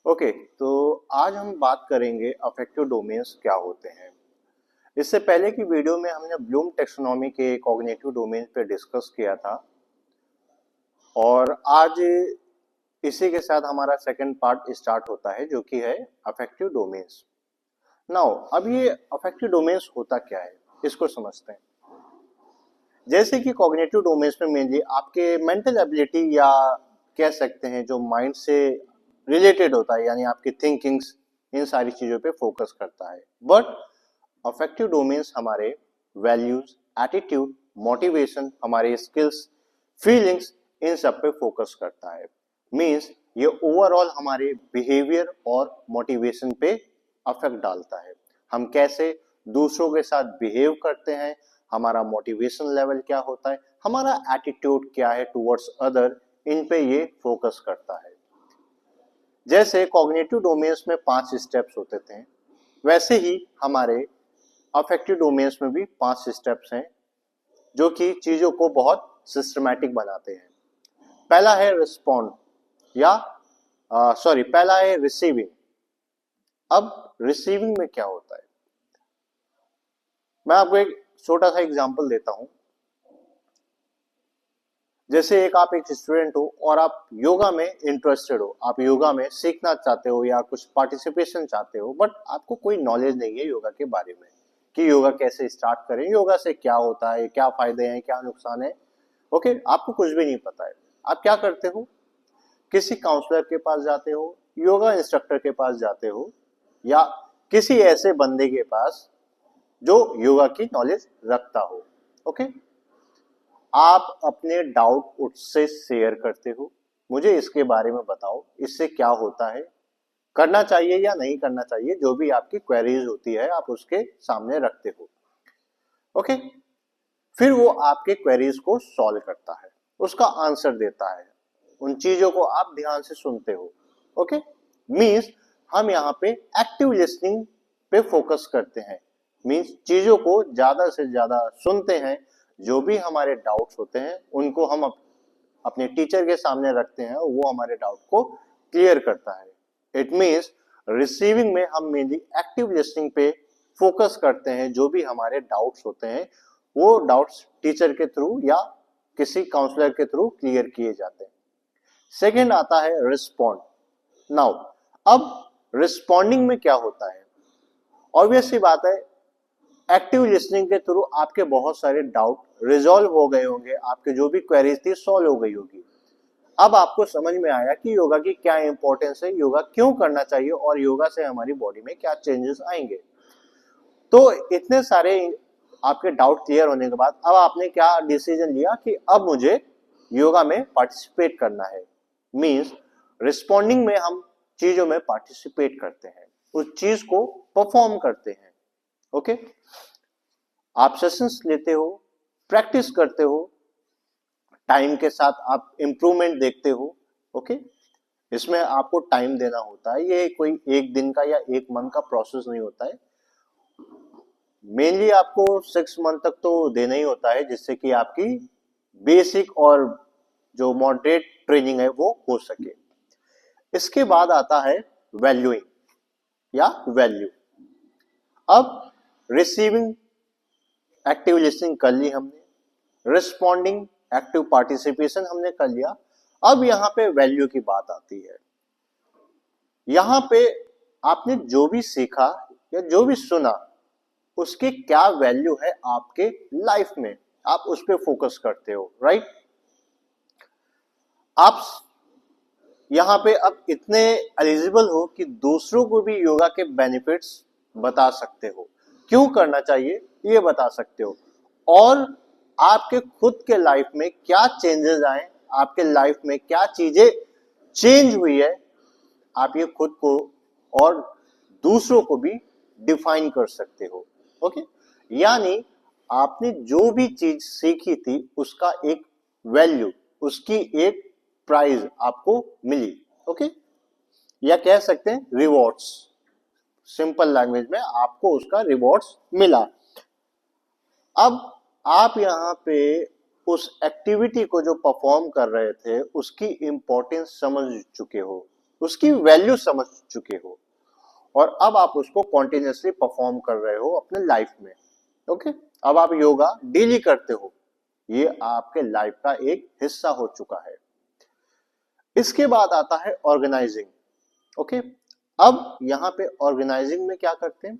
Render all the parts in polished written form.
Okay, तो आज हम बात करेंगे अफेक्टिव डोमेन्स क्या होते हैं। इससे पहले की वीडियो में हमने ब्लूम टेक्सोनॉमी के कॉग्निटिव डोमेन पे डिस्कस किया था और आज इसी के साथ हमारा सेकंड पार्ट स्टार्ट होता है जो कि है अफेक्टिव डोमेन्स। नाउ अब ये अफेक्टिव डोमेन्स होता क्या है इसको समझते हैं। जैसे कि कॉग्निटिव डोमेन्स में मेनली आपके मेंटल एबिलिटी या कह सकते हैं जो माइंड से रिलेटेड होता है, यानी आपकी थिंकिंग्स, इन सारी चीजों पे फोकस करता है। बट अफेक्टिव डोमेन्स हमारे वैल्यूज, एटीट्यूड, मोटिवेशन, हमारे स्किल्स, फीलिंग्स, इन सब पे फोकस करता है। मींस ये ओवरऑल हमारे बिहेवियर और मोटिवेशन पे अफेक्ट डालता है। हम कैसे दूसरों के साथ बिहेव करते हैं, हमारा मोटिवेशन लेवल क्या होता है, हमारा एटीट्यूड क्या है टुवर्ड्स अदर, इन पे ये फोकस करता है। जैसे कॉग्निटिव डोमेन्स में 5 स्टेप्स होते थे, वैसे ही हमारे अफेक्टिव डोमेन्स में भी 5 स्टेप्स हैं जो कि चीजों को बहुत सिस्टमैटिक बनाते हैं। पहला है रिस्पॉन्ड या पहला है रिसीविंग। अब रिसीविंग में क्या होता है, मैं आपको एक छोटा सा एग्जांपल देता हूं। जैसे आप एक स्टूडेंट हो और आप योगा में इंटरेस्टेड हो, आप योगा में सीखना चाहते हो या कुछ पार्टिसिपेशन चाहते हो, बट आपको कोई नॉलेज नहीं है योगा के बारे में कि योगा कैसे स्टार्ट करें, योगा से क्या होता है, क्या फायदे हैं, क्या नुकसान है। ओके, आपको कुछ भी नहीं पता है। आप क्या करते हो, किसी काउंसलर के पास जाते हो, योगा इंस्ट्रक्टर के पास जाते हो, या किसी ऐसे बंदे के पास जो योगा की नॉलेज रखता हो। ओके, आप अपने डाउट उससे शेयर करते हो, मुझे इसके बारे में बताओ, इससे क्या होता है, करना चाहिए या नहीं करना चाहिए, जो भी आपकी क्वेरीज होती है आप उसके सामने रखते हो। ओके, फिर वो आपके क्वेरीज को सॉल्व करता है, उसका आंसर देता है, उन चीजों को आप ध्यान से सुनते हो। ओके, मीन्स हम यहाँ पे एक्टिव लिसनिंग पे फोकस करते हैं। मीन्स चीजों को ज्यादा से ज्यादा सुनते हैं, जो भी हमारे डाउट्स होते हैं उनको हम अपने टीचर के सामने रखते हैं और वो हमारे डाउट को क्लियर करता है। इट मीन्स रिसीविंग में हम मेनली एक्टिव लिसनिंग पे फोकस करते हैं, जो भी हमारे डाउट्स होते हैं वो डाउट्स टीचर के थ्रू या किसी काउंसलर के थ्रू क्लियर किए जाते हैं। सेकेंड आता है रिस्पॉन्ड। नाउ अब रिस्पॉन्डिंग में क्या होता है, ऑब्वियस सी बात है, एक्टिव लिसनिंग के थ्रू आपके बहुत सारे डाउट रिजॉल्व हो गए होंगे, आपके जो भी क्वेरीज थी सॉल्व हो गई होगी। अब आपको समझ में आया कि योगा की क्या इंपॉर्टेंस है, योगा क्यों करना चाहिए और योगा से हमारी बॉडी में क्या चेंजेस आएंगे। तो इतने सारे आपके डाउट क्लियर होने के बाद अब आपने क्या डिसीजन लिया कि अब मुझे योगा में पार्टिसिपेट करना है। मींस रिस्पॉन्डिंग में हम चीजों में पार्टिसिपेट करते हैं, उस चीज को परफॉर्म करते हैं। ओके, आप सेशंस लेते हो, प्रैक्टिस करते हो, टाइम के साथ आप इंप्रूवमेंट देखते हो। ओके, इसमें आपको टाइम देना होता है, ये कोई एक दिन का या एक मंथ का प्रोसेस नहीं होता है। मेनली आपको 6 मंथ तक तो देना ही होता है, जिससे कि आपकी बेसिक और जो मॉडरेट ट्रेनिंग है वो हो सके। इसके बाद आता है वैल्यूइंग या वैल्यू। अब रिसीविंग एक्टिव लिसनिंग कर ली हमने, रिस्पॉन्डिंग एक्टिव पार्टिसिपेशन हमने कर लिया। अब यहाँ पे वैल्यू की बात आती है। यहाँ पे आपने जो भी सीखा या जो भी सुना उसकी क्या वैल्यू है आपके लाइफ में, आप उस पर फोकस करते हो, राइट। आप यहाँ पे अब इतने एलिजिबल हो कि दूसरों को भी योगा के बेनिफिट्स बता सकते हो, क्यों करना चाहिए ये बता सकते हो, और आपके खुद के लाइफ में क्या चेंजेस आए, आपके लाइफ में क्या चीजें चेंज हुई है, आप ये खुद को और दूसरों को भी डिफाइन कर सकते हो। ओके, यानी आपने जो भी चीज सीखी थी उसका एक वैल्यू, उसकी एक प्राइज आपको मिली। ओके, या कह सकते हैं रिवॉर्ड्स, सिंपल लैंग्वेज में आपको उसका रिवॉर्ड्स मिला। अब आप यहाँ पे उस एक्टिविटी को जो परफॉर्म कर रहे थे उसकी इंपॉर्टेंस समझ चुके हो, उसकी वैल्यू समझ चुके हो और अब आप उसको कॉन्टिन्यूसली परफॉर्म कर रहे हो अपने लाइफ में। ओके, अब आप योगा डेली करते हो, ये आपके लाइफ का एक हिस्सा हो चुका है। इसके बाद आता है ऑर्गेनाइजिंग। ओके, अब यहां पे ऑर्गेनाइजिंग में क्या करते हैं,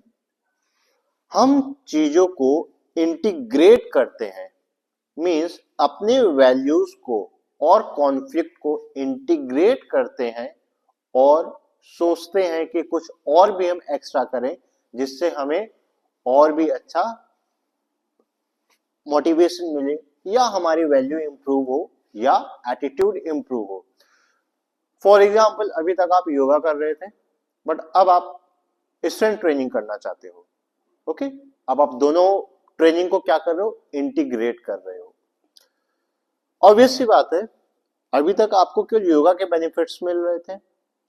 हम चीजों को इंटीग्रेट करते हैं, मींस अपने वैल्यूज को और कॉन्फ्लिक्ट को इंटीग्रेट करते हैं और सोचते हैं कि कुछ और भी हम एक्स्ट्रा करें जिससे हमें और भी अच्छा मोटिवेशन मिले या हमारी वैल्यू इंप्रूव हो या एटीट्यूड इंप्रूव हो। फॉर एग्जाम्पल, अभी तक आप योगा कर रहे थे बट अब आप स्ट्रेंथ ट्रेनिंग करना चाहते हो। ओके, अब आप दोनों ट्रेनिंग को क्या कर रहे हो, इंटीग्रेट कर रहे हो। ऑब्वियस सी बात है, अभी तक आपको केवल योगा के बेनिफिट्स मिल रहे थे।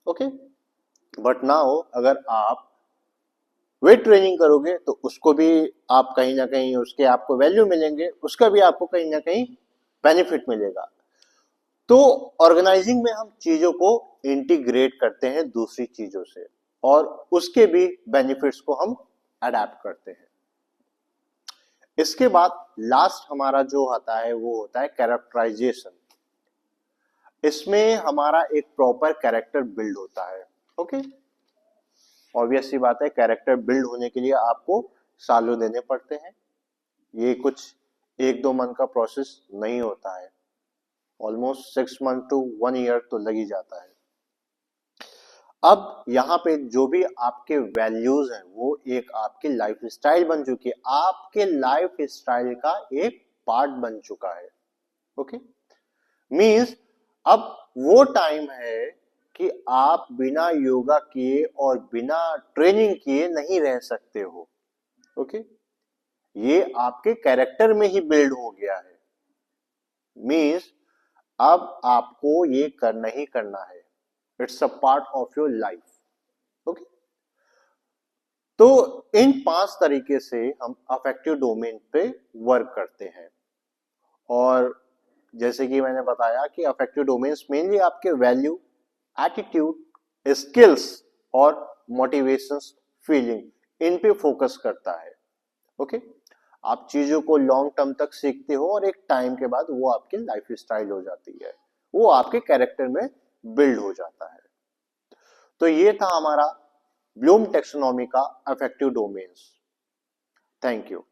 ओके, बट नाउ अगर आप वेट ट्रेनिंग करोगे तो उसको भी आप कहीं ना कहीं उसके आपको वैल्यू मिलेंगे, उसका भी आपको कहीं ना कहीं बेनिफिट मिलेगा। तो ऑर्गेनाइजिंग में हम चीजों को इंटीग्रेट करते हैं दूसरी चीजों से और उसके भी बेनिफिट्स को हम अडेप्ट करते हैं। इसके बाद लास्ट हमारा जो आता है वो होता है कैरेक्टराइजेशन। इसमें हमारा एक प्रॉपर कैरेक्टर बिल्ड होता है। ओके, ऑब्वियस सी बात है, कैरेक्टर बिल्ड होने के लिए आपको सालों देने पड़ते हैं, ये कुछ 1-2 मंथ का प्रोसेस नहीं होता है, ऑलमोस्ट 6 मंथ टू 1 ईयर तो लग ही जाता है। अब यहाँ पे जो भी आपके वैल्यूज हैं वो एक आपकी लाइफ स्टाइल बन चुकी है, आपके लाइफ स्टाइल का एक पार्ट बन चुका है। ओके, मीन्स अब वो टाइम है कि आप बिना योगा किए और बिना ट्रेनिंग किए नहीं रह सकते हो। ओके, ये आपके कैरेक्टर में ही बिल्ड हो गया है, मीन्स अब आपको ये करना ही करना है, it's a part of your life. Okay, तो इन 5 तरीके से हम अफेक्टिव डोमेन पे वर्क करते हैं और जैसे कि मैंने बताया कि अफेक्टिव डोमेन्स मेनली आपके वैल्यू, एटीट्यूड, स्किल्स और मोटिवेशंस, फीलिंग, इन पे फोकस करता है। ओके, आप चीजों को लॉन्ग टर्म तक सीखते हो और एक टाइम के बाद वो आपकी लाइफ स्टाइल हो जाती है, वो आपके कैरेक्टर में बिल्ड हो जाता है। तो ये था हमारा ब्लूम टेक्सोनॉमी का अफेक्टिव डोमेन्स। Thank you.